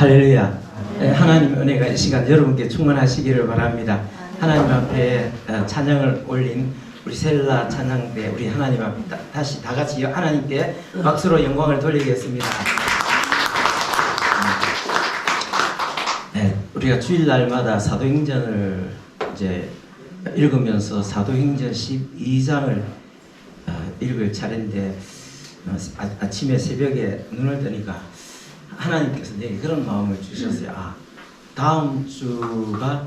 할렐루야. 하나님 은혜가 이 시간 여러분께 충만하시기를 바랍니다. 하나님 앞에 찬양을 올린 우리 셀라 찬양대 우리 하나님 앞에 다시 다 같이 하나님께 박수로 영광을 돌리겠습니다. 네, 우리가 주일날마다 사도행전을 이제 읽으면서 사도행전 12장을 읽을 차례인데 아침에 새벽에 눈을 뜨니까 하나님께서 내게 그런 마음을 주셨어요. 다음 주가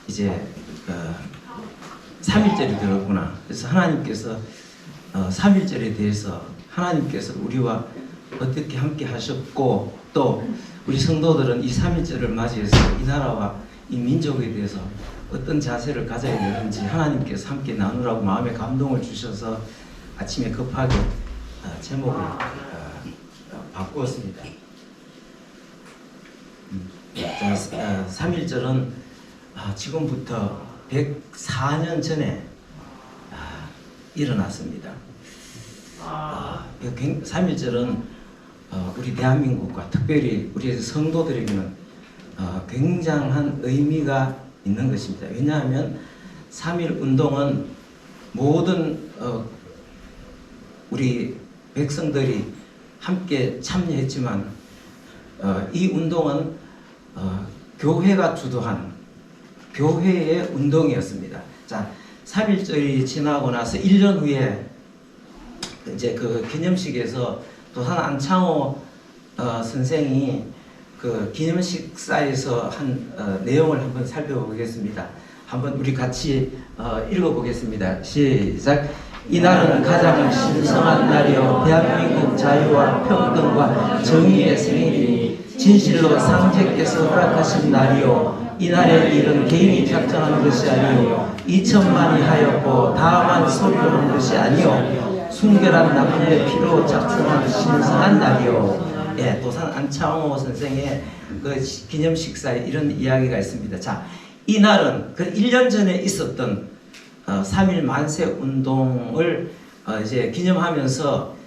이제 3일절이 들었구나. 그래서 하나님께서 3일절에 대해서 하나님께서 우리와 어떻게 함께 하셨고 또 우리 성도들은 이 3일절을 맞이해서 이 나라와 이 민족에 대해서 어떤 자세를 가져야 되는지 하나님께서 함께 나누라고 마음에 감동을 주셔서 아침에 급하게 제목을 바꾸었습니다. 3.1절은 지금부터 104년 전에 일어났습니다. 3.1절은 우리 대한민국과 특별히 우리 성도들에게는 굉장한 의미가 있는 것입니다. 왜냐하면 3.1 운동은 모든 우리 백성들이 함께 참여했지만 이 운동은 교회가 주도한 교회의 운동이었습니다. 자, 3.1절이 지나고 나서 1년 후에 이제 그 기념식에서 도산 안창호 선생이 그 기념식사에서 한 내용을 한번 살펴보겠습니다. 한번 우리 같이 읽어보겠습니다. 시작. 이날은 가장 신성한 날이요 대한민국 자유와 평등과 정의의 생일이니 진실로 상제께서 허락하신 날이요 이날의 일은 개인이 작정한 것이 아니요 2천만이 하였고 다만 소리로는 것이 아니요 순결한 남녀의 피로 작성한 신성한 날이요. 예, 도산 안창호 선생의 그 기념식사에 이런 이야기가 있습니다. 자, 이 날은 그 1년 전에 있었던 3.1 만세 운동을 이제 기념하면서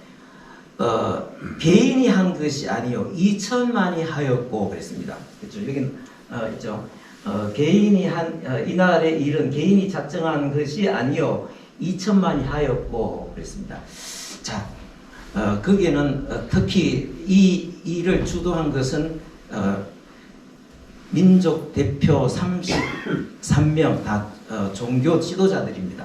개인이 한 것이 아니요 2천만이 하였고 그랬습니다. 그렇죠? 여기는 있죠. 개인이 한 이날의 일은 개인이 작정한 것이 아니요 2천만이 하였고 그랬습니다. 자, 거기에는 특히 이 일을 주도한 것은 민족 대표 33명 다 종교 지도자들입니다.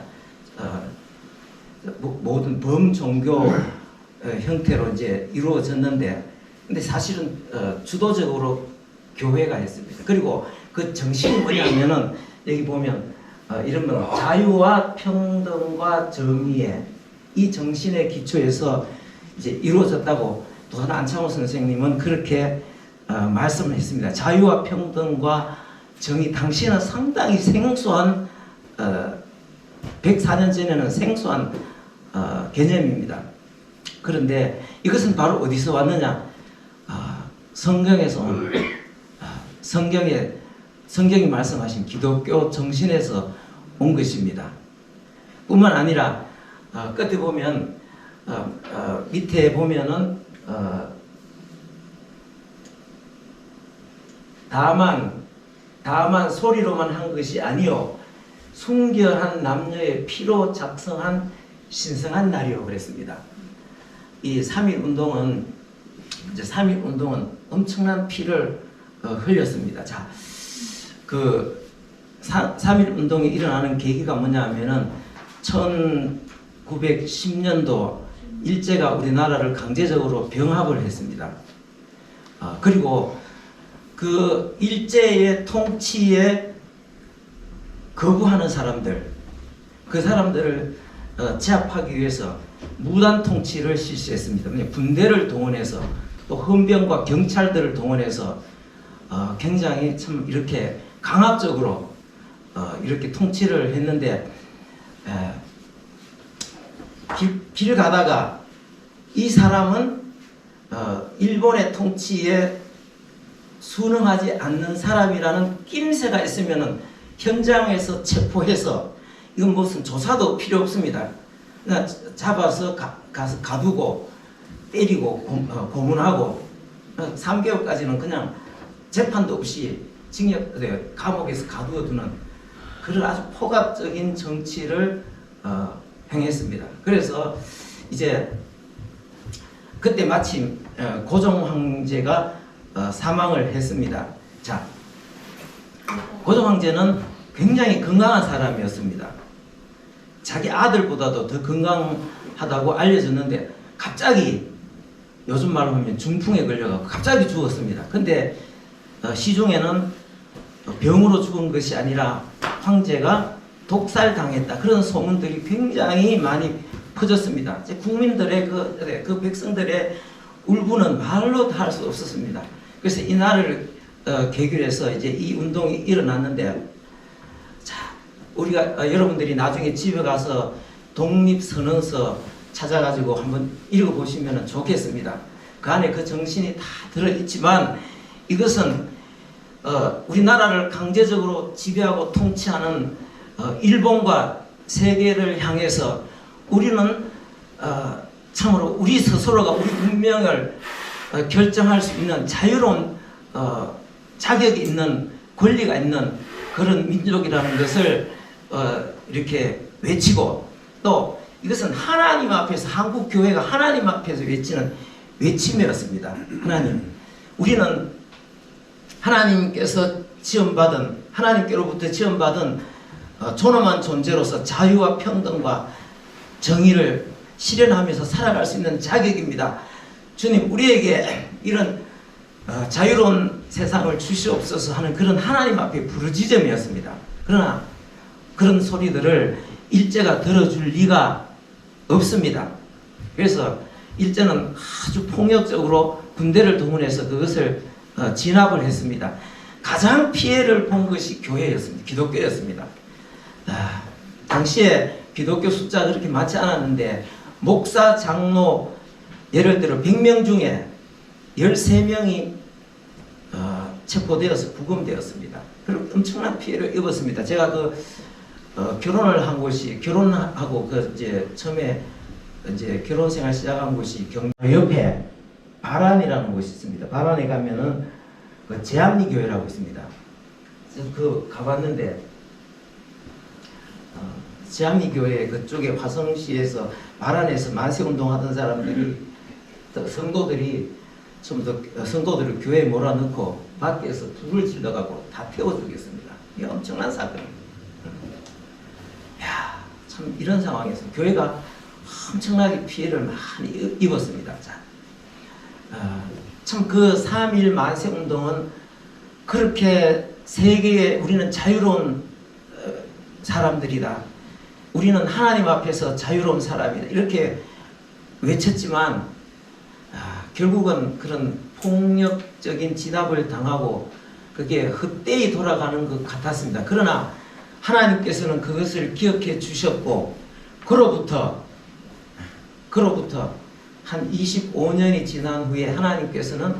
모든 범종교 형태로 이제 이루어졌는데, 근데 사실은 주도적으로 교회가 했습니다. 그리고 그 정신이 뭐냐면은 여기 보면 이러면 자유와 평등과 정의의 이 정신의 기초에서 이제 이루어졌다고 도산 안창호 선생님은 그렇게 말씀을 했습니다. 자유와 평등과 정의, 당시에는 상당히 생소한 104년 전에는 생소한 개념입니다. 그런데 이것은 바로 어디서 왔느냐? 성경에서 온 성경이 말씀하신 기독교 정신에서 온 것입니다. 뿐만 아니라 끝에 보면 밑에 보면은 다만 소리로만 한 것이 아니요 순결한 남녀의 피로 작성한 신성한 날이요 그랬습니다. 이 3.1 운동은 이제 3.1 운동은 엄청난 피를 흘렸습니다. 자, 그 3.1 운동이 일어나는 계기가 뭐냐면은 1910년도 일제가 우리나라를 강제적으로 병합을 했습니다. 그리고 그 일제의 통치에 거부하는 사람들, 그 사람들을 제압하기 위해서 무단 통치를 실시했습니다. 군대를 동원해서 또 헌병과 경찰들을 동원해서 굉장히 참 이렇게 강압적으로 이렇게 통치를 했는데 길 가다가 이 사람은 일본의 통치에 순응하지 않는 사람이라는 낌새가 있으면은 현장에서 체포해서 이건 무슨 조사도 필요 없습니다. 그냥 잡아서 가서 가두고 때리고 고문하고 3개월까지는 그냥 재판도 없이 감옥에서 가두어두는 그런 아주 폭압적인 정치를 행했습니다. 그래서 이제 그때 마침 고종 황제가 사망을 했습니다. 자, 고종 황제는 굉장히 건강한 사람이었습니다. 자기 아들보다도 더 건강하다고 알려졌는데 갑자기 요즘 말로 하면 중풍에 걸려서 갑자기 죽었습니다. 근데 시중에는 병으로 죽은 것이 아니라 황제가 독살당했다 그런 소문들이 굉장히 많이 퍼졌습니다. 국민들의 그 백성들의 울분은 말로 다 할 수 없었습니다. 그래서 이날을 계기로 해서 이제 이 운동이 일어났는데, 자, 우리가 여러분들이 나중에 집에 가서 독립선언서 찾아가지고 한번 읽어보시면 좋겠습니다. 그 안에 그 정신이 다 들어있지만 이것은 우리나라를 강제적으로 지배하고 통치하는 일본과 세계를 향해서 우리는 참으로 우리 스스로가 우리 운명을 결정할 수 있는 자유로운 자격이 있는 권리가 있는 그런 민족이라는 것을 이렇게 외치고, 또 이것은 하나님 앞에서, 한국 교회가 하나님 앞에서 외치는 외침이었습니다. 하나님, 우리는 하나님께서 지원받은, 하나님께로부터 지원받은 존엄한 존재로서 자유와 평등과 정의를 실현하면서 살아갈 수 있는 자격입니다. 주님, 우리에게 이런 자유로운 세상을 주시옵소서 하는 그런 하나님 앞에 부르짖음이었습니다. 그러나 그런 소리들을 일제가 들어줄 리가 없습니다. 그래서 일제는 아주 폭력적으로 군대를 동원해서 그것을 진압을 했습니다. 가장 피해를 본 것이 교회였습니다. 기독교였습니다. 당시에 기독교 숫자가 그렇게 많지 않았는데 목사, 장로 예를 들어 100명 중에 13명이 체포되어서 구금되었습니다. 그리고 엄청난 피해를 입었습니다. 제가 결혼을 한 곳이, 결혼하고 처음에 이제 결혼 생활 시작한 곳이 경남 옆에 바란이라는 곳이 있습니다. 바란에 가면은 제암리 교회라고 있습니다. 가봤는데 제암리 교회 그쪽에 화성시에서 바란에서 만세운동 하던 사람들이, 성도들이 전부 성도들을 교회에 몰아넣고 밖에서 불을 질러가고 다 태워 죽였습니다. 이게 엄청난 사건입니다. 참 이런 상황에서 교회가 엄청나게 피해를 많이 입었습니다. 참 그 3.1 만세운동은 그렇게 세계에 우리는 자유로운 사람들이다, 우리는 하나님 앞에서 자유로운 사람이다 이렇게 외쳤지만 결국은 그런 폭력적인 진압을 당하고 그게 헛되이 돌아가는 것 같았습니다. 그러나 하나님께서는 그것을 기억해 주셨고, 그로부터 한 25년이 지난 후에 하나님께서는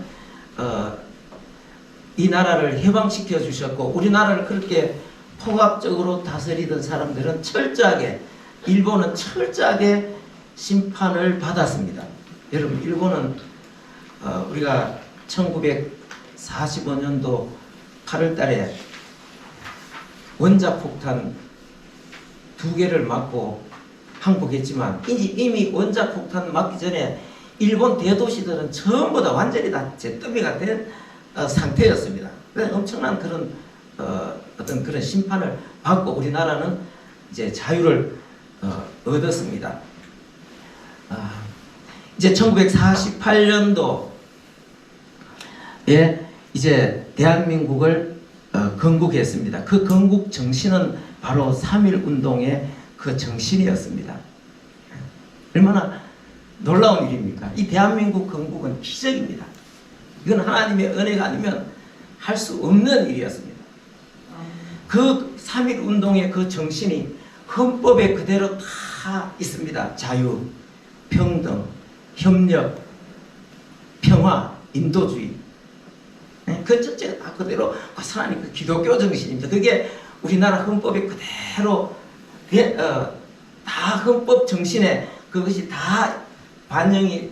이 나라를 해방시켜 주셨고, 우리나라를 그렇게 폭압적으로 다스리던 사람들은 철저하게, 일본은 철저하게 심판을 받았습니다. 여러분, 일본은 우리가 1945년도 8월 달에 원자폭탄 2개를 맞고 항복했지만 이미 원자폭탄 맞기 전에 일본 대도시들은 전부 다 완전히 다 잿더미가 된 상태였습니다. 엄청난 그런 어떤 그런 심판을 받고 우리나라는 이제 자유를 얻었습니다. 이제 1948년도에 이제 대한민국을 건국했습니다. 그 건국 정신은 바로 3.1 운동의 그 정신이었습니다. 얼마나 놀라운 일입니까? 이 대한민국 건국은 기적입니다. 이건 하나님의 은혜가 아니면 할 수 없는 일이었습니다. 그 3.1 운동의 그 정신이 헌법에 그대로 다 있습니다. 자유, 평등, 협력, 평화, 인도주의. 그 전체가 다 그대로 고스란히 그 기독교 정신입니다. 그게 우리나라 헌법에 그대로 다 헌법 정신에 그것이 다 반영이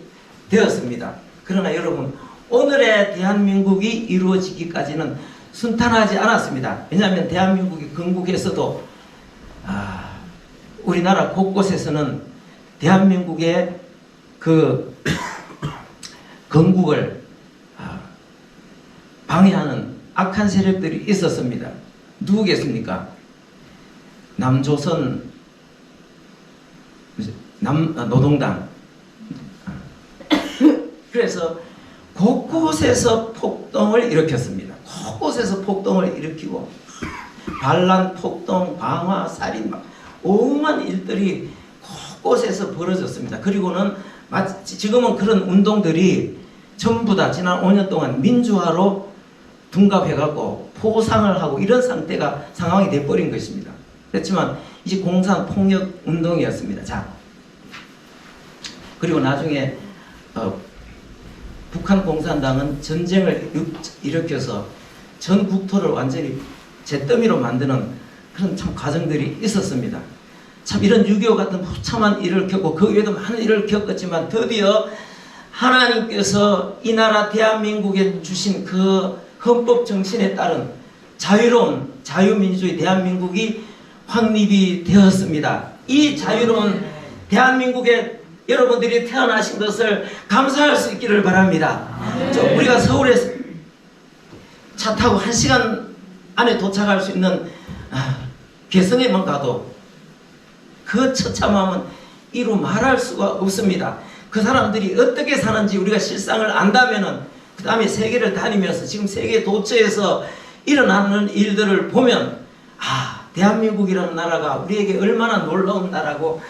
되었습니다. 그러나 여러분, 오늘의 대한민국이 이루어지기까지는 순탄하지 않았습니다. 왜냐하면 대한민국이 건국했어도 우리나라 곳곳에서는 대한민국의 그 건국을 방해하는 악한 세력들이 있었습니다. 누구겠습니까? 남조선 노동당. 그래서 곳곳에서 폭동을 일으켰습니다. 곳곳에서 폭동을 일으키고 반란, 폭동, 방화, 살인 막 오만 일들이 곳곳에서 벌어졌습니다. 그리고는 지금은 그런 운동들이 전부 다 지난 5년 동안 민주화로 둔갑해갖고 포상을 하고 이런 상황이 돼버린 것입니다. 그렇지만 이제 공산 폭력 운동이었습니다. 자, 그리고 나중에 북한 공산당은 전쟁을 일으켜서 전 국토를 완전히 잿더미로 만드는 그런 참 과정들이 있었습니다. 참 이런 6.25 같은 처참한 일을 겪고 그 외에도 많은 일을 겪었지만 드디어 하나님께서 이 나라 대한민국에 주신 그 헌법 정신에 따른 자유로운 자유민주주의 대한민국이 확립이 되었습니다. 이 자유로운 대한민국에 여러분들이 태어나신 것을 감사할 수 있기를 바랍니다. 우리가 서울에서 차 타고 1시간 안에 도착할 수 있는 개성에만 가도 그 처참함은 이루 말할 수가 없습니다. 그 사람들이 어떻게 사는지 우리가 실상을 안다면은 그 다음에 세계를 다니면서 지금 세계 도처에서 일어나는 일들을 보면 대한민국이라는 나라가 우리에게 얼마나 놀라운 나라고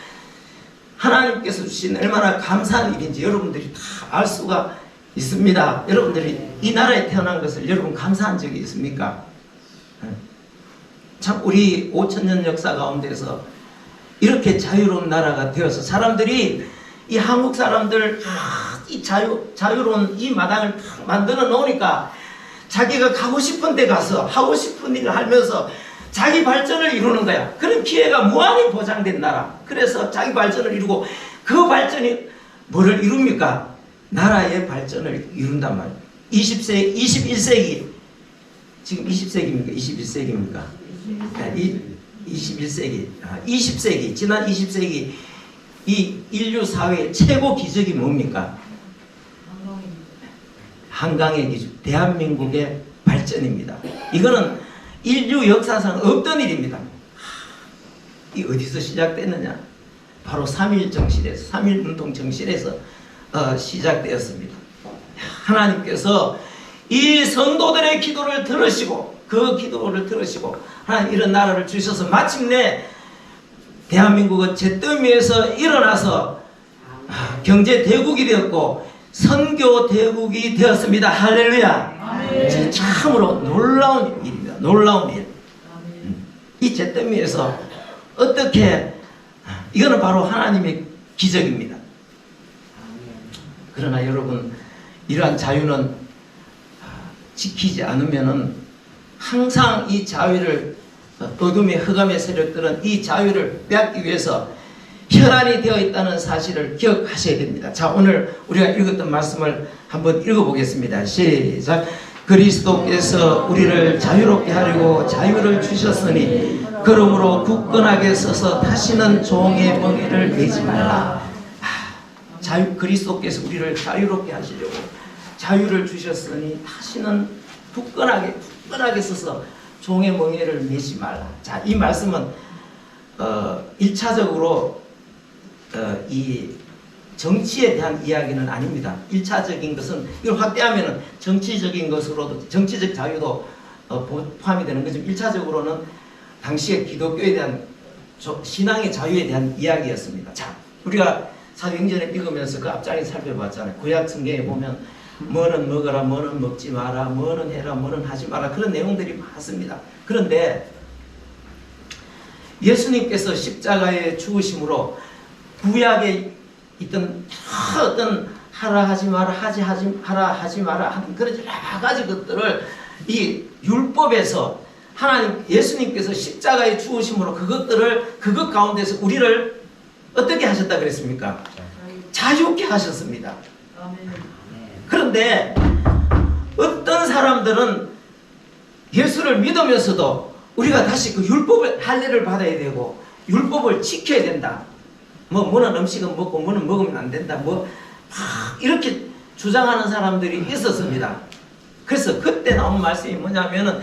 하나님께서 주신 얼마나 감사한 일인지 여러분들이 다 알 수가 있습니다. 여러분들이 이 나라에 태어난 것을 여러분 감사한 적이 있습니까? 참 우리 5천년 역사 가운데서 이렇게 자유로운 나라가 되어서 사람들이 이 한국 사람들 이 자유로운 이 마당을 만들어 놓으니까 자기가 가고 싶은 데 가서 하고 싶은 일을 하면서 자기 발전을 이루는 거야. 그런 기회가 무한히 보장된 나라. 그래서 자기 발전을 이루고 그 발전이 뭐를 이룹니까? 나라의 발전을 이룬단 말이에요. 21세기 지금 20세기입니까? 21세기입니까? 21세기 20세기 지난 20세기 이 인류 사회의 최고 기적이 뭡니까? 한강의 기적, 대한민국의 발전입니다. 이거는 인류 역사상 없던 일입니다. 이 어디서 시작됐느냐? 바로 3.1 정신에서 3.1 운동 정신에서 시작되었습니다. 하나님께서 이 성도들의 기도를 들으시고 그 기도를 들으시고 하나님 이런 나라를 주셔서 마침내 대한민국은 잿더미에서 일어나서 경제 대국이 되었고 선교 대국이 되었습니다. 할렐루야. 참으로 놀라운 일입니다. 놀라운 일. 이 잿더미에서 어떻게 이거는 바로 하나님의 기적입니다. 그러나 여러분 이러한 자유는 지키지 않으면은 항상 이 자유를 어둠의 흑암의 세력들은 이 자유를 빼앗기 위해서 혈안이 되어 있다는 사실을 기억하셔야 됩니다. 자, 오늘 우리가 읽었던 말씀을 한번 읽어보겠습니다. 시작. 그리스도께서 우리를 자유롭게 하려고 자유를 주셨으니 그러므로 굳건하게 서서 다시는 종의 멍에를 매지 말라. 그리스도께서 우리를 자유롭게 하시려고 자유를 주셨으니 다시는 굳건하게 서서 종의 멍에를 매지 말라. 자, 이 말씀은 1차적으로 이 정치에 대한 이야기는 아닙니다. 1차적인 것은 이걸 확대하면 정치적인 것으로도 정치적 자유도 포함이 되는 거죠. 1차적으로는 당시의 기독교에 대한 신앙의 자유에 대한 이야기였습니다. 자, 우리가 사도행전을 읽으면서 그 앞장에 살펴봤잖아요. 구약 성경에 보면 뭐는 먹어라, 뭐는 먹지 마라, 뭐는 해라, 뭐는 하지 마라 그런 내용들이 많습니다. 그런데 예수님께서 십자가에 죽으심으로 구약에 있던 어떤 하라 하지 마라 하라 하지 마라 하는 그런 여러 가지 것들을 이 율법에서 하나님 예수님께서 십자가에 죽으심으로 그것 가운데서 우리를 어떻게 하셨다 그랬습니까? 자유케 하셨습니다. 그런데 어떤 사람들은 예수를 믿으면서도 우리가 다시 그 율법의 할례를 받아야 되고 율법을 지켜야 된다. 뭐는 음식은 먹고 뭐는 먹으면 안 된다. 뭐 이렇게 주장하는 사람들이 있었습니다. 그래서 그때 나온 말씀이 뭐냐면은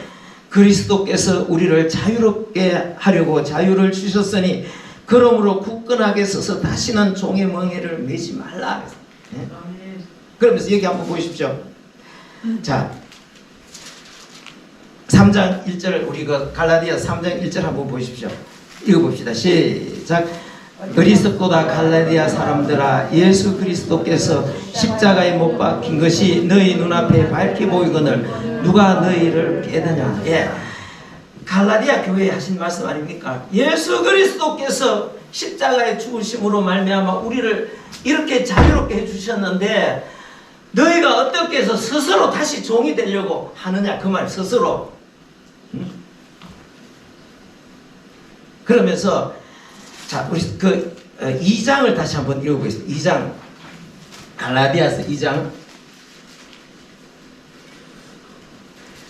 그리스도께서 우리를 자유롭게 하려고 자유를 주셨으니 그러므로 굳건하게 서서 다시는 종의 멍에를 매지 말라. 네? 그러면서 여기 한번 보십시오. 자, 3장 1절 우리가 갈라디아 3장 1절 한번 보십시오. 읽어봅시다. 시작. 어리석도다 갈라디아 사람들아, 예수 그리스도께서 십자가에 못 박힌 것이 너희 눈앞에 밝히 보이거늘 누가 너희를 깨드냐. 예, 갈라디아 교회에 하신 말씀 아닙니까? 예수 그리스도께서 십자가에 죽으심으로 말미암아 우리를 이렇게 자유롭게 해주셨는데 너희가 어떻게 해서 스스로 다시 종이 되려고 하느냐 그 말. 스스로. 그러면서 자, 우리 그 2장을 다시 한번 읽어보겠습니다. 2장, 갈라디아서 2장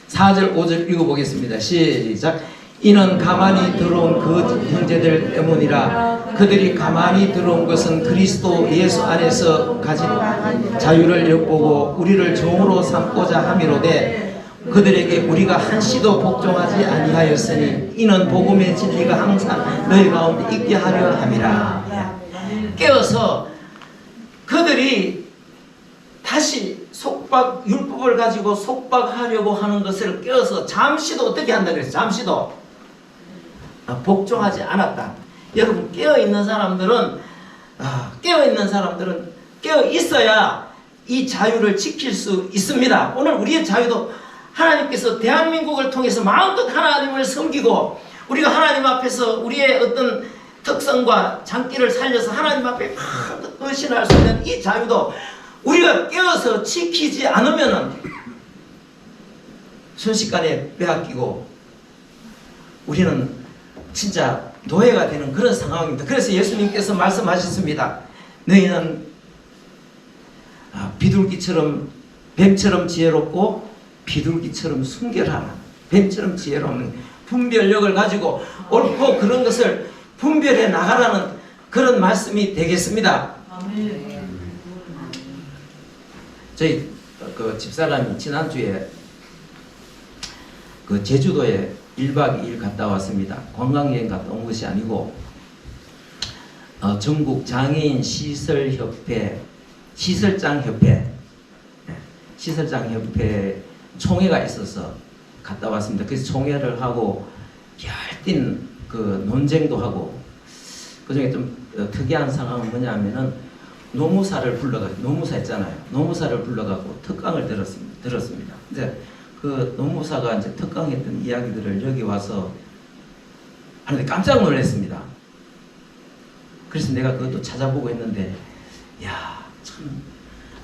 4절 5절 읽어보겠습니다. 시작. 이는 가만히 들어온 그 형제들 때문이라. 그들이 가만히 들어온 것은 그리스도 예수 안에서 가진 자유를 엿보고 우리를 종으로 삼고자 함이로되 그들에게 우리가 한시도 복종하지 아니하였으니 이는 복음의 진리가 항상 너희 가운데 있게 하려 함이라. 깨어서 그들이 다시 율법을 가지고 속박하려고 하는 것을 깨어서 잠시도 어떻게 한다 그랬어요? 잠시도 복종하지 않았다. 여러분, 깨어있는 사람들은 깨어 있어야 이 자유를 지킬 수 있습니다. 오늘 우리의 자유도 하나님께서 대한민국을 통해서 마음껏 하나님을 섬기고 우리가 하나님 앞에서 우리의 어떤 특성과 장기를 살려서 하나님 앞에 마음껏 헌신할 수 있는 이 자유도 우리가 깨어서 지키지 않으면은 순식간에 빼앗기고 우리는 진짜 노예가 되는 그런 상황입니다. 그래서 예수님께서 말씀하셨습니다. 너희는 비둘기처럼 뱀처럼 지혜롭고 비둘기처럼 순결하라. 뱀처럼 지혜로운 분별력을 가지고 옳고 그런 것을 분별해 나가라는 그런 말씀이 되겠습니다. 저희 그 집사람이 지난주에 그 제주도에 1박 2일 갔다 왔습니다. 관광여행 갔다 온 것이 아니고 전국 장애인 시설협회 시설장협회 총회가 있어서 갔다 왔습니다. 그래서 총회를 하고 열띤 그 논쟁도 하고 그 중에 좀 특이한 상황은 뭐냐면은 노무사를 불러가지고 노무사 있잖아요. 노무사를 불러가고 특강을 들었습니다. 이제 그 노무사가 이제 특강했던 이야기들을 여기 와서 하는데 깜짝 놀랐습니다. 그래서 내가 그것도 찾아보고 했는데, 야, 참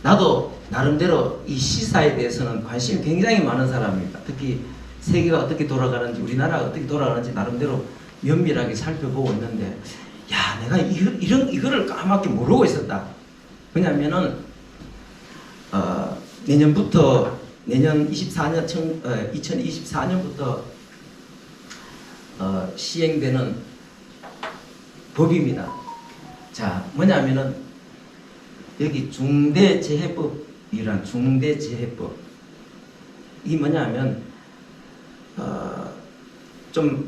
나도 나름대로 이 시사에 대해서는 관심이 굉장히 많은 사람입니다. 특히 세계가 어떻게 돌아가는지 우리나라가 어떻게 돌아가는지 나름대로 면밀하게 살펴보고 있는데, 야, 내가 이거를 까맣게 모르고 있었다. 왜냐면은 내년부터 내년 2024년부터 시행되는 법입니다. 자, 뭐냐면은 여기 중대재해법이란 중대재해법, 이 뭐냐면 좀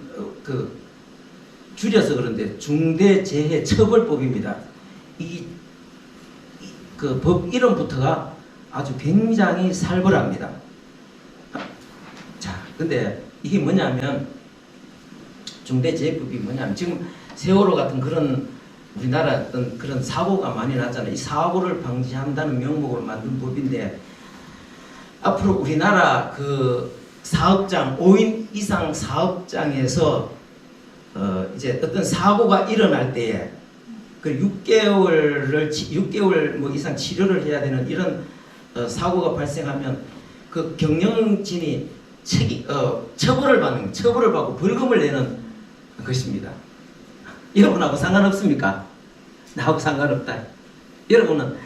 줄여서 그런데 중대재해처벌법입니다. 그 법 이름부터가 아주 굉장히 살벌합니다. 자, 근데 이게 뭐냐면 중대재해법이 뭐냐면 지금 세월호 같은 그런 우리나라 어떤 그런 사고가 많이 났잖아요. 이 사고를 방지한다는 명목으로 만든 법인데 앞으로 우리나라 그 사업장 5인 이상 사업장에서 이제 어떤 사고가 일어날 때에 그 6개월 뭐 이상 치료를 해야 되는 이런 사고가 발생하면 그 경영진이 처벌을 받고 벌금을 내는 것입니다. 여러분하고 상관없습니까? 나하고 상관없다. 여러분은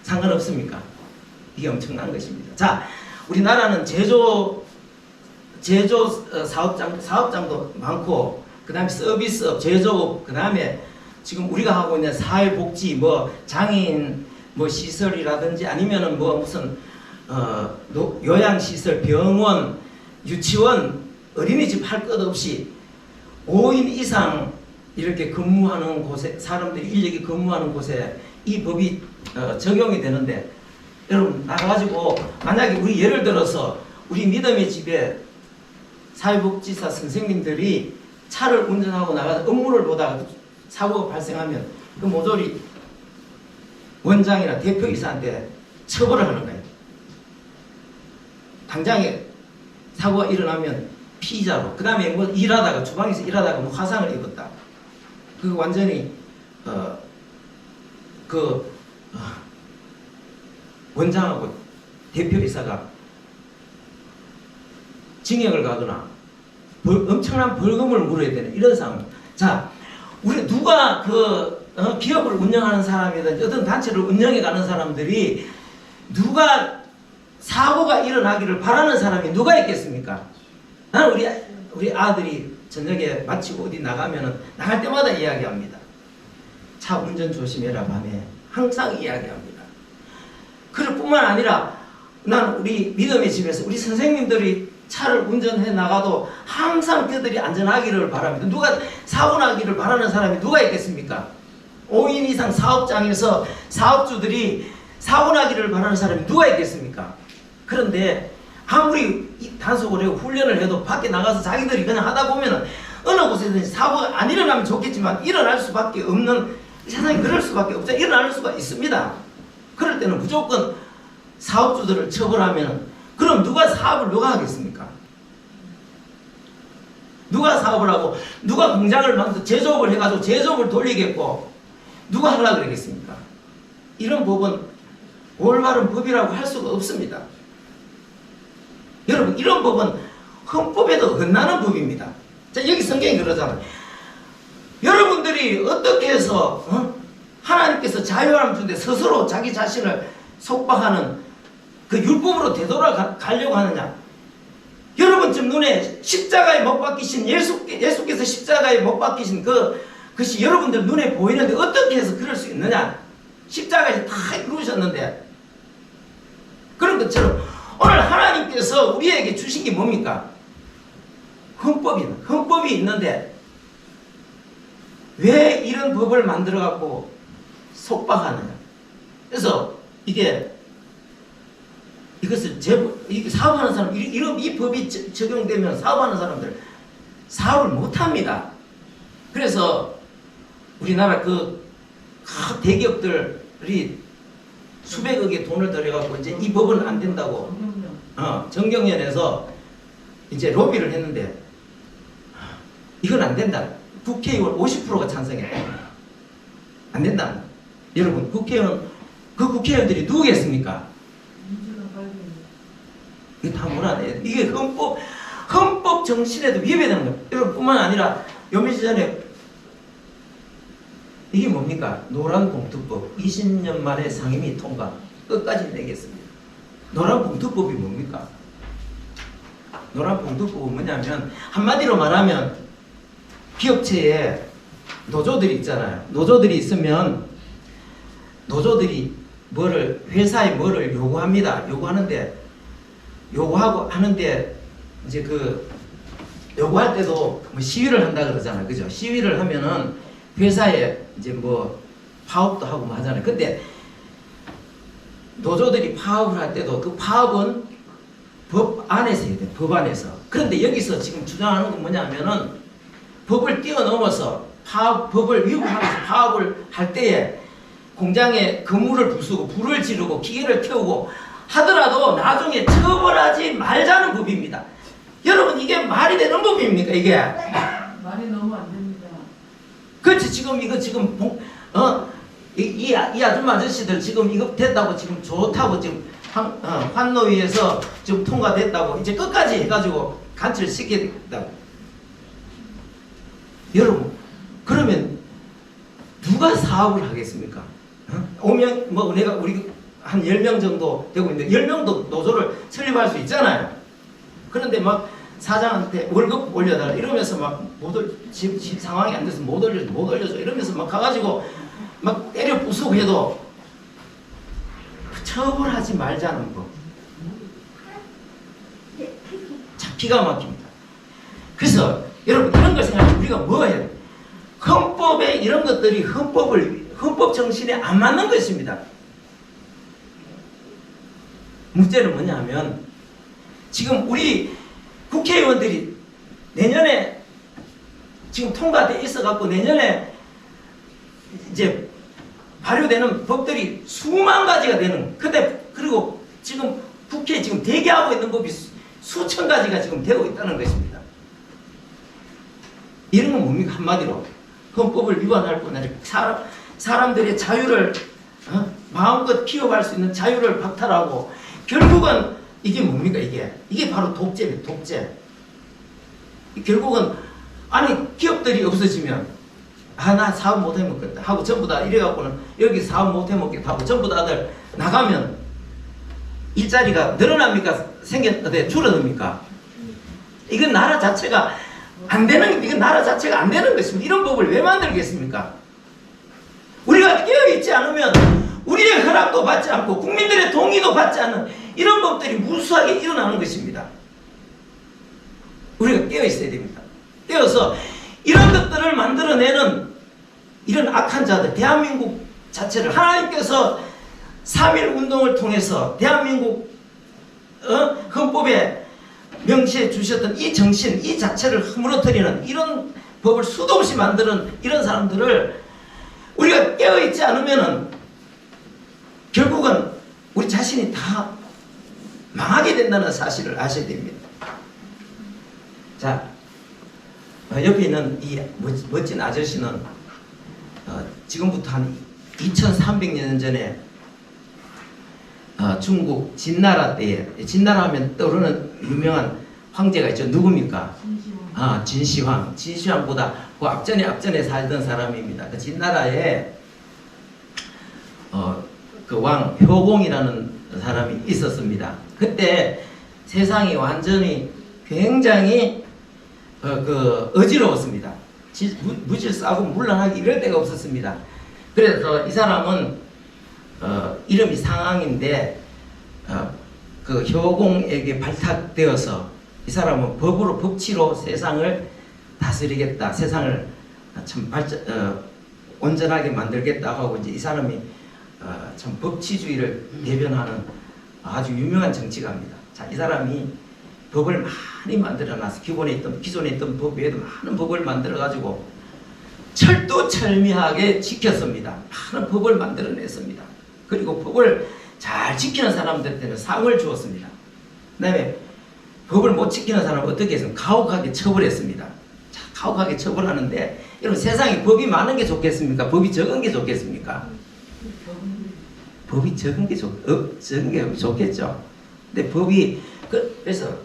상관없습니까? 이게 엄청난 것입니다. 자, 우리나라는 제조 사업장도 많고, 그 다음에 서비스업, 제조업, 그 다음에 지금 우리가 하고 있는 사회복지, 뭐 장애인 뭐 시설이라든지 아니면은 뭐 무슨 요양시설, 병원, 유치원, 어린이집 할 것 없이 5인 이상 이렇게 근무하는 곳에, 사람들이 인력이 근무하는 곳에 이 법이 적용이 되는데, 여러분 나가가지고 만약에 우리 예를 들어서 우리 믿음의 집에 사회복지사 선생님들이 차를 운전하고 나가서 업무를 보다가 사고가 발생하면 그 모조리 원장이나 대표이사한테 처벌을 하는 거예요. 당장에 사고가 일어나면 피의자로, 그 다음에 뭐 일하다가 주방에서 일하다가 뭐 화상을 입었다, 그 완전히 원장하고 대표이사가 징역을 가거나 엄청난 벌금을 물어야 되는 이런 상황. 자, 우리 누가 기업을 운영하는 사람이든지 어떤 단체를 운영해 가는 사람들이 누가 사고가 일어나기를 바라는 사람이 누가 있겠습니까? 나는 우리 아들이 저녁에 마치고 어디 나가면은 나갈 때마다 이야기합니다. 차 운전 조심해라, 밤에. 항상 이야기합니다. 그럴 뿐만 아니라 난 우리 믿음의 집에서 우리 선생님들이 차를 운전해 나가도 항상 그들이 안전하기를 바랍니다. 누가 사고 나기를 바라는 사람이 누가 있겠습니까? 5인 이상 사업장에서 사업주들이 사고 나기를 바라는 사람이 누가 있겠습니까? 그런데 아무리 단속을 하고 훈련을 해도 밖에 나가서 자기들이 그냥 하다 보면은 어느 곳에든지 사고가 안 일어나면 좋겠지만 일어날 수밖에 없는, 세상에 그럴 수밖에 없죠. 일어날 수가 있습니다. 그럴 때는 무조건 사업주들을 처벌하면은, 그럼 누가 사업을 누가 하겠습니까? 누가 사업을 하고 누가 공장을 만들어 제조업을 해가지고 제조업을 돌리겠고 누가 하려고 그러겠습니까? 이런 법은 올바른 법이라고 할 수가 없습니다. 여러분, 이런 법은 헌법에도 어긋나는 법입니다. 자, 여기 성경이 그러잖아요. 여러분들이 어떻게 해서 하나님께서 자유함 주는데 스스로 자기 자신을 속박하는 그 율법으로 되돌아가려고 하느냐? 여러분 지금 눈에 십자가에 못 박히신 예수께서 십자가에 못 박히신 그것이 여러분들 눈에 보이는데 어떻게 해서 그럴 수 있느냐? 십자가에서 다 이루셨는데. 그런 것처럼 오늘 하나님께서 우리에게 주신 게 뭡니까? 헌법이 있는데 왜 이런 법을 만들어 갖고 속박하느냐? 그래서 이것을 사업하는 사람, 이 법이 적용되면 사업하는 사람들 사업을 못합니다. 그래서 우리나라 각 대기업들이 수백억의 돈을 들여갖고 이제 이 법은 안 된다고 정경련에서 이제 로비를 했는데 이건 안 된다. 국회의원 50%가 찬성했다. 안 된다. 여러분, 국회의원들이 누구겠습니까? 이게 다 몰아내야 돼. 이게 헌법 정신에도 위배되는 거예요. 여러분, 뿐만 아니라 요 며칠 전에 이게 뭡니까? 노란봉투법 20년 만에 상임위 통과 끝까지 내겠습니다. 노란봉투법이 뭡니까? 노란봉투법은 뭐냐면 한마디로 말하면 기업체에 노조들이 있잖아요. 노조들이 있으면 노조들이 회사에 뭐를 요구합니다. 요구하는데 이제 요구할 때도 뭐 시위를 한다 그러잖아요. 그죠? 시위를 하면은 회사에 이제 뭐 파업도 하고 뭐 하잖아요. 근데 노조들이 파업을 할 때도 그 파업은 법 안에서 해야 돼요. 법 안에서. 그런데 여기서 지금 주장하는 건 뭐냐면은 법을 뛰어넘어서 법을 위반하면서 파업을 할 때에 공장에 그물을 부수고 불을 지르고 기계를 태우고 하더라도 나중에 처벌하지 말자는 법입니다. 여러분, 이게 말이 되는 법입니까? 이게 말이 너무 안 됩니다. 그렇지. 지금 이 아줌마 아저씨들 지금 이거 됐다고 지금 좋다고 지금 환노위에서 지금 통과됐다고 이제 끝까지 해가지고 간철시켰다고. 여러분, 그러면 누가 사업을 하겠습니까? 오면 우리 한 10명 정도 되고 있는데 10명도 노조를 설립할 수 있잖아요. 그런데 막 사장한테 월급 올려달라 이러면서 막 집 상황이 안 돼서 못 올려줘 이러면서 막 가가지고 막 때려 부수고 해도 처벌하지 말자는 거. 참 기가 막힙니다. 그래서 여러분 이런 걸 생각하면 우리가 뭐 해야 돼? 헌법에 이런 것들이 헌법 정신에 안 맞는 것입니다. 문제는 뭐냐 하면 지금 우리 국회의원들이 내년에 지금 통과돼 있어 갖고 내년에 이제 발효되는 법들이 수만 가지가 되는 근데 그리고 지금 국회에 지금 대기하고 있는 법이 수천 가지가 지금 되고 있다는 것입니다. 이런 건 뭡니까? 한마디로 헌법을 위반할 뿐 아니라 사람들의 자유를 마음껏 키워갈 수 있는 자유를 박탈하고 결국은 이게 뭡니까? 이게 바로 독재입니다. 독재. 결국은 아니 기업들이 없어지면 나 사업 못 해먹겠다 하고 전부 다 이래갖고는 여기 사업 못 해먹겠다 하고 전부 다들 나가면 일자리가 늘어납니까? 줄어듭니까? 이건 나라 자체가 안 되는, 이건 나라 자체가 안 되는 것입니다. 이런 법을 왜 만들겠습니까? 우리가 깨어있지 않으면 우리의 허락도 받지 않고 국민들의 동의도 받지 않는 이런 법들이 무수하게 일어나는 것입니다. 우리가 깨어있어야 됩니다. 깨어서 이런 것들을 만들어내는 이런 악한 자들, 대한민국 자체를 하나님께서 3.1 운동을 통해서 대한민국 헌법에 명시해 주셨던 이 정신, 이 자체를 허물어뜨리는 이런 법을 수도 없이 만드는 이런 사람들을 우리가 깨어있지 않으면은 결국은 우리 자신이 다 망하게 된다는 사실을 아셔야 됩니다. 자, 옆에 있는 이 멋진 아저씨는 지금부터 한 2300년 전에 중국 진나라 때에, 진나라 하면 떠오르는 유명한 황제가 있죠. 누굽니까? 진시황. 진시황보다 그 앞전에 살던 사람입니다. 그 진나라에 그 왕 효공이라는 사람이 있었습니다. 그때 세상이 완전히 굉장히 어지러웠습니다. 무질서하고 물러나기 이럴 데가 없었습니다. 그래서 이 사람은 이름이 상황인데 그 효공에게 발탁되어서 이 사람은 법치로 세상을 다스리겠다, 세상을 참 온전하게 만들겠다 하고 이제 이 사람이 참 법치주의를 대변하는 아주 유명한 정치가입니다. 자, 이 사람이 법을 많이 만들어놔서 기존에 있던 법 외에도 많은 법을 만들어가지고 철두철미하게 지켰습니다. 많은 법을 만들어냈습니다. 그리고 법을 잘 지키는 사람들한테는 상을 주었습니다. 그 다음에 법을 못 지키는 사람은 어떻게 했습니까? 가혹하게 처벌했습니다. 자, 가혹하게 처벌하는데 여러분 세상에 법이 많은 게 좋겠습니까? 법이 적은 게 좋겠습니까? 법이 적은 게 좋겠죠. 근데 법이 그래서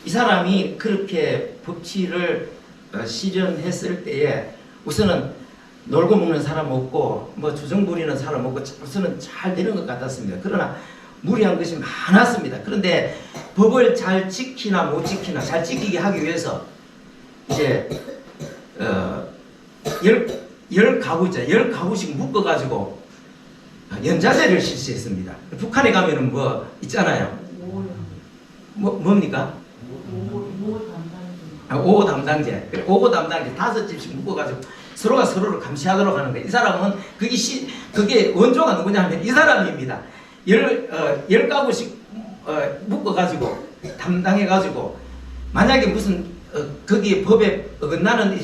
이 사람이 그렇게 법치를 실현했을 때에 우선은 놀고 먹는 사람 없고 뭐 주정 부리는 사람 없고 우선은 잘 되는 것 같았습니다. 그러나 무리한 것이 많았습니다. 그런데 법을 잘 지키나 못 지키나 잘 지키게 하기 위해서 이제 열 가구씩 묶어가지고 연자제를 실시했습니다. 북한에 가면은 뭐 있잖아요. 뭡니까? 5호 담당제. 5호 담당제 5집씩 묶어가지고 서로가 서로를 감시하도록 하는 거예요. 이 사람은 그게 원조가 누구냐 하면 이 사람입니다. 10가구씩 묶어가지고 담당해가지고 만약에 무슨 거기에 법에 어긋나는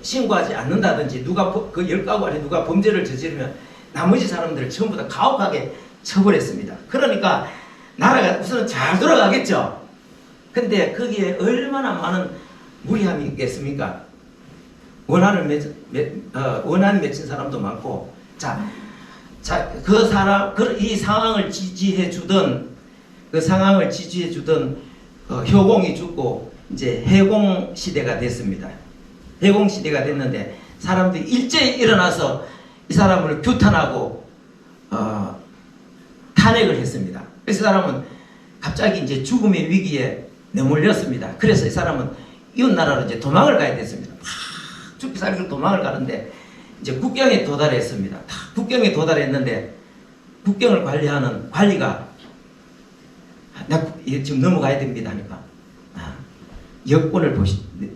신고하지 않는다든지 누가 그 10가구 안에 누가 범죄를 저지르면 나머지 사람들을 전부 다 가혹하게 처벌했습니다. 그러니까 나라가 우선은 잘 돌아가겠죠. 근데 거기에 얼마나 많은 무리함이 있겠습니까? 원한이 맺힌 사람도 많고, 이 상황을 지지해 주던 효공이 죽고 이제 해공 시대가 됐습니다. 해공 시대가 됐는데 사람들이 일제히 일어나서 이 사람을 규탄하고 탄핵을 했습니다. 그래서 이 사람은 갑자기 이제 죽음의 위기에 내몰렸습니다. 그래서 이 사람은 이웃 나라로 이제 도망을 가야 됐습니다. 막 죽기 살기로 도망을 가는데 이제 국경에 도달했습니다. 국경에 도달했는데 국경을 관리하는 관리가 나 지금 넘어가야 됩니다 하니까 여권을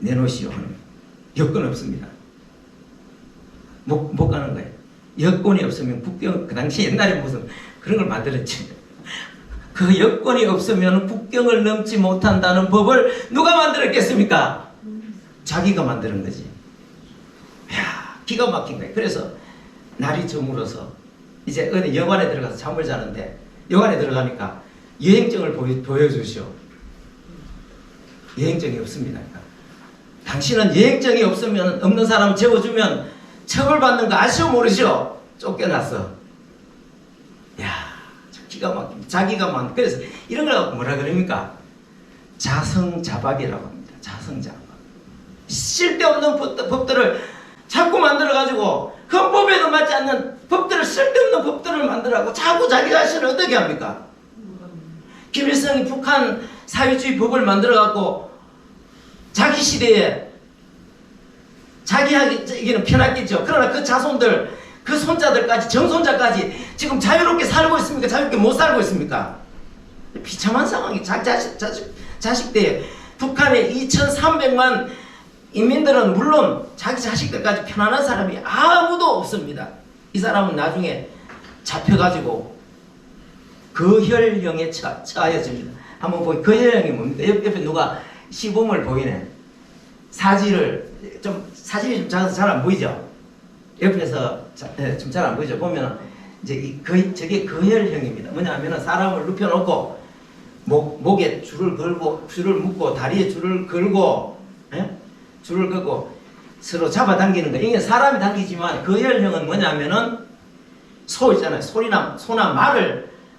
내놓으시오 하는 여권 없습니다. 못 가는 거예요. 여권이 없으면 국경 그 당시 옛날에 무슨 그런 걸 만들었지. 그 여권이 없으면 국경을 넘지 못한다는 법을 누가 만들었겠습니까? 자기가 만드는 거지. 이야, 기가 막힌 거예요. 그래서 날이 저물어서 이제 어느 여관에 들어가서 잠을 자는데 여관에 들어가니까 여행증을 보여주시오. 여행증이 없습니다. 당신은 여행증이 없는 사람 재워주면 처벌받는 거 아시오 모르시오? 쫓겨났어. 야, 기가 막힙니다. 자기가 그래서 이런 걸 갖고 뭐라 그럽니까? 자성자박이라고 합니다. 자성자박. 쓸데없는 법들을 자꾸 만들어가지고 헌법에도 맞지 않는 법들을 쓸데없는 법들을 만들어가고 자꾸 자기 자신을 어떻게 합니까? 김일성이 북한 사회주의 법을 만들어갖고 자기 시대에 자기에게는 편했겠죠. 그러나 그 자손들, 그 손자들까지, 정손자까지 지금 자유롭게 살고 있습니까? 자유롭게 못 살고 있습니까? 비참한 상황이 자식 때 북한의 2,300만 인민들은 물론 자기 자식들까지 편안한 사람이 아무도 없습니다. 이 사람은 나중에 잡혀가지고 거혈형에 처하여집니다. 한번 보기 거혈형이 뭡니까? 옆에 누가 시범을 보이네. 사진이 좀 작아서 잘 안 보이죠? 옆에서 좀 잘 안 보이죠? 보면 이제 저게 거혈형입니다. 뭐냐면은 사람을 눕혀놓고 목에 줄을 걸고 줄을 묶고 다리에 줄을 걸고 줄을 걷고 서로 잡아당기는 거. 이게 사람이 당기지만 거혈형은 뭐냐면은 소 있잖아요. 소나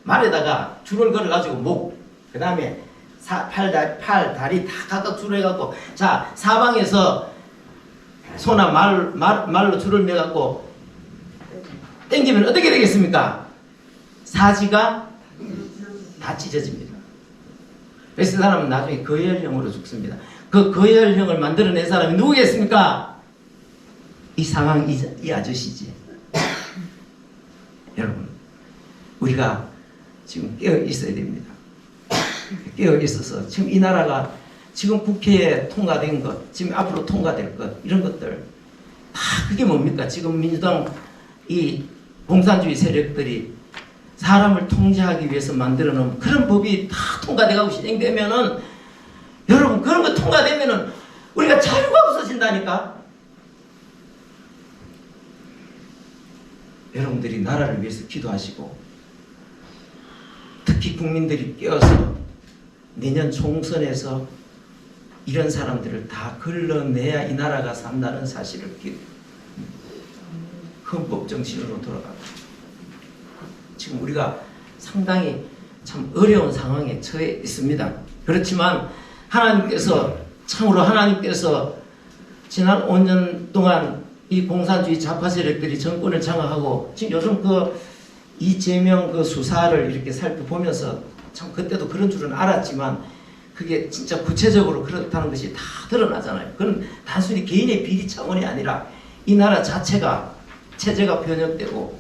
말에다가 줄을 걸어가지고 그 다음에 팔, 다리 다 각각 줄을 해갖고 자 사방에서 소나 말로 줄을 매갖고 당기면 어떻게 되겠습니까? 사지가 다 찢어집니다. 그래서 그 사람은 나중에 거혈형으로 죽습니다. 그 거혈형을 만들어낸 사람이 누구겠습니까? 이 상황 이 아저씨지. 여러분 우리가 지금 깨어 있어야 됩니다. 깨어 있어서 지금 이 나라가 지금 국회에 통과된 것, 지금 앞으로 통과될 것 이런 것들 다 그게 뭡니까? 지금 민주당 이 공산주의 세력들이 사람을 통제하기 위해서 만들어 놓은 그런 법이 다 통과돼가고 시행되면은 여러분 그런 거 통과되면은 우리가 자유가 없어진다니까. 여러분들이 나라를 위해서 기도하시고 특히 국민들이 깨어서 내년 총선에서 이런 사람들을 다 걸러내야 이 나라가 산다는 사실을 헌법 정신으로 돌아가고 지금 우리가 상당히 참 어려운 상황에 처해 있습니다. 그렇지만 참으로 하나님께서 지난 5년 동안 이 공산주의 좌파 세력들이 정권을 장악하고 지금 요즘 이재명 수사를 이렇게 살펴보면서 참 그때도 그런 줄은 알았지만 그게 진짜 구체적으로 그렇다는 것이 다 드러나잖아요. 그건 단순히 개인의 비리 차원이 아니라 이 나라 자체가 체제가 변혁되고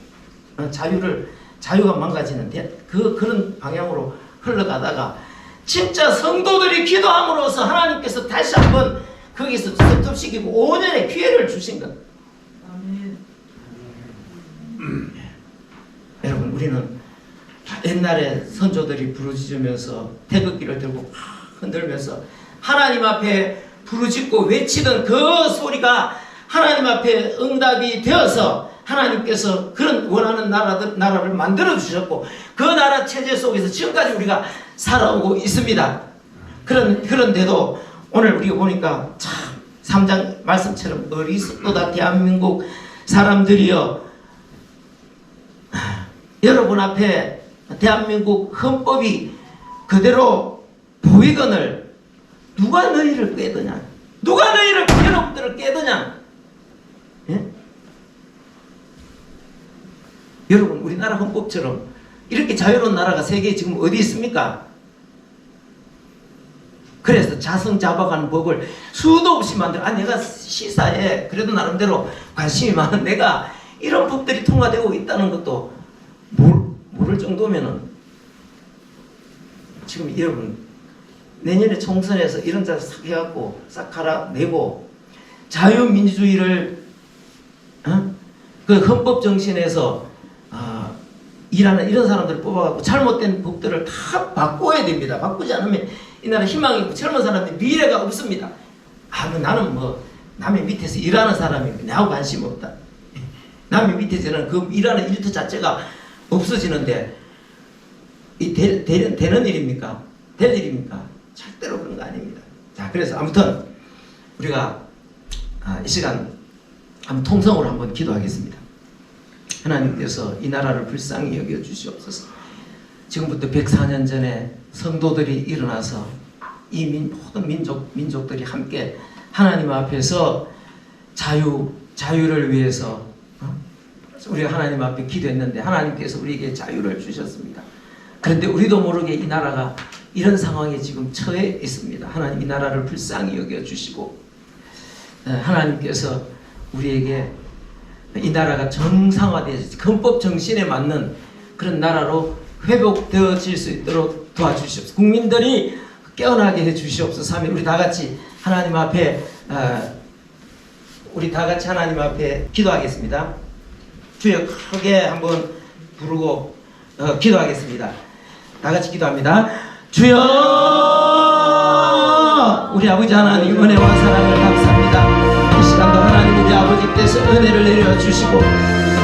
자유가 망가지는 그런 방향으로 흘러가다가 진짜 성도들이 기도함으로써 하나님께서 다시 한번 거기서 섭섭시키고 5년의 기회를 주신 것. 여러분 우리는 옛날에 선조들이 부르짖으면서 태극기를 들고 흔들면서 하나님 앞에 부르짖고 외치던 그 소리가 하나님 앞에 응답이 되어서 하나님께서 그런 원하는 나라를 만들어 주셨고 그 나라 체제 속에서 지금까지 우리가 살아오고 있습니다. 그런데도 오늘 우리가 보니까 참 3장 말씀처럼 어리석도다 대한민국 사람들이여, 여러분 앞에 대한민국 헌법이 그대로 보이거늘 누가 너희를 깨드냐? 누가 너희를 여러분들을 깨드냐? 예? 여러분, 우리나라 헌법처럼 이렇게 자유로운 나라가 세계에 지금 어디 있습니까? 그래서 자성자박하는 법을 수도 없이 만들어. 내가 시사에 그래도 나름대로 관심이 많은 내가 이런 법들이 통과되고 있다는 것도 모를 정도면은, 지금 여러분 내년에 총선에서 이런 자를 싹 해갖고 싹 갈아내고 자유민주주의를 그 헌법 정신에서 일하는 이런 사람들을 뽑아갖고 잘못된 법들을 다 바꿔야 됩니다. 바꾸지 않으면 이 나라 희망이 없고 젊은 사람들 미래가 없습니다. 나는 남의 밑에서 일하는 사람이 나하고 관심 없다. 남의 밑에서는 그 일하는 일터 자체가 없어지는데 되는 일입니까? 될 일입니까? 절대로 그런 거 아닙니다. 자, 그래서 아무튼 우리가 이 시간 한번 통성으로 한번 기도하겠습니다. 하나님께서 이 나라를 불쌍히 여겨 주시옵소서. 지금부터 104년 전에 성도들이 일어나서 이 모든 민족들이 함께 하나님 앞에서 자유를 위해서 우리가 하나님 앞에 기도했는데 하나님께서 우리에게 자유를 주셨습니다. 그런데 우리도 모르게 이 나라가 이런 상황에 지금 처해 있습니다. 하나님 이 나라를 불쌍히 여겨 주시고 하나님께서 우리에게 이 나라가 정상화되어서 헌법 정신에 맞는 그런 나라로 회복되어질 수 있도록 도와주시옵소서. 국민들이 깨어나게 해 주시옵소서. 우리 다 같이 하나님 앞에 하나님 앞에 기도하겠습니다. 주여 크게 한번 부르고 기도하겠습니다. 다 같이 기도합니다. 주여, 우리 아버지 하나님 은혜와 사랑을 감사합니다. 이 시간도 하나님 우리 아버지께서 은혜를 내려주시고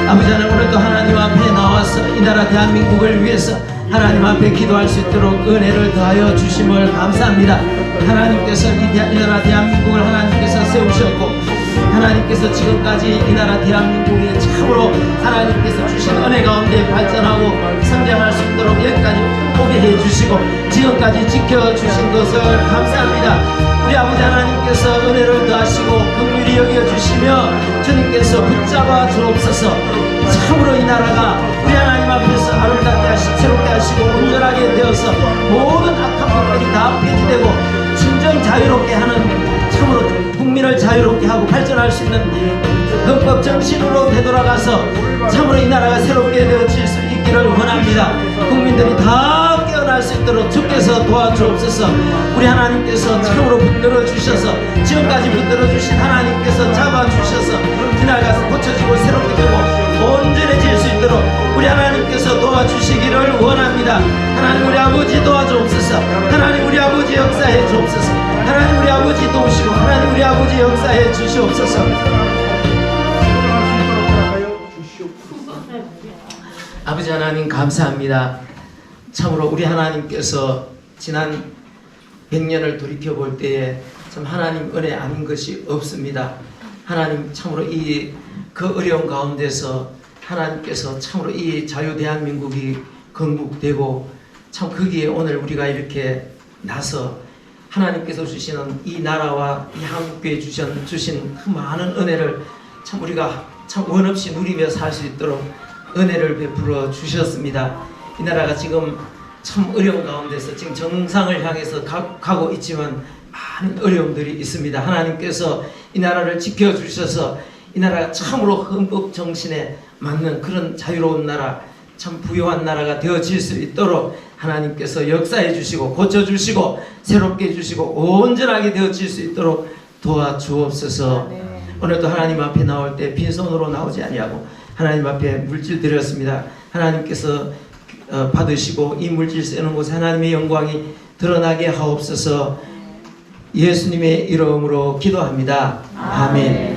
아버지 하나님 오늘도 하나님 앞에 나와서 이 나라 대한민국을 위해서 하나님 앞에 기도할 수 있도록 은혜를 더하여 주심을 감사합니다. 하나님께서 이 나라 대한민국을 하나님께서 세우셨고 하나님께서 지금까지 이 나라 대한민국에 참으로 하나님께서 주신 은혜 가운데 발전하고 성장할 수 있도록 여기까지 오게 해주시고 지금까지 지켜주신 것을 감사합니다. 우리 아버지 하나님께서 은혜를 더하시고 긍휼히 여겨주시며 주님께서 붙잡아 주옵소서. 참으로 이 나라가 우리 하나님 앞에서 아름답게 하시고 새롭게 하시고 온전하게 되어서 모든 악한 것들이 다 폐지되고 진정 자유롭게 하는, 참으로 국민을 자유롭게 하고 발전할 수 있는 헌법 정신으로 되돌아가서 참으로 이 나라가 새롭게 되어질 수 있기를 원합니다. 국민들이 다 깨어날 수 있도록 주께서 도와주옵소서. 우리 하나님께서 참으로 붙들어 주셔서 지금까지 붙들어 주신 하나님께서 잡아주셔서 이 나라가 고쳐지고 새롭게 되고 온전해질 수 있도록 우리 하나님께서 도와주시기를 원합니다. 하나님 우리 아버지 도와주옵소서. 하나님 우리 아버지 역사해 주옵소서. 하나님 우리 아버지 도우시고 하나님 우리 아버지 역사해 주시옵소서. 아버지 하나님 감사합니다. 참으로 우리 하나님께서 지난 100년을 돌이켜볼 때에 참 하나님 은혜 아닌 것이 없습니다. 하나님 참으로 그 어려운 가운데서 하나님께서 참으로 이 자유 대한민국이 건국되고 참 거기에 오늘 우리가 이렇게 나서 하나님께서 주시는 이 나라와 이 한국교회 주신 그 많은 은혜를 참 우리가 참 원없이 누리며 살 수 있도록 은혜를 베풀어 주셨습니다. 이 나라가 지금 참 어려운 가운데서 지금 정상을 향해서 가고 있지만 많은 어려움들이 있습니다. 하나님께서 이 나라를 지켜주셔서 이 나라가 참으로 헌법 정신에 맞는 그런 자유로운 나라, 참 부유한 나라가 되어질 수 있도록 하나님께서 역사해 주시고 고쳐주시고 새롭게 해주시고 온전하게 되어질 수 있도록 도와주옵소서. 오늘도 하나님 앞에 나올 때 빈손으로 나오지 아니하고 하나님 앞에 물질 드렸습니다. 하나님께서 받으시고 이 물질 쓰는 곳에 하나님의 영광이 드러나게 하옵소서. 예수님의 이름으로 기도합니다. 아멘.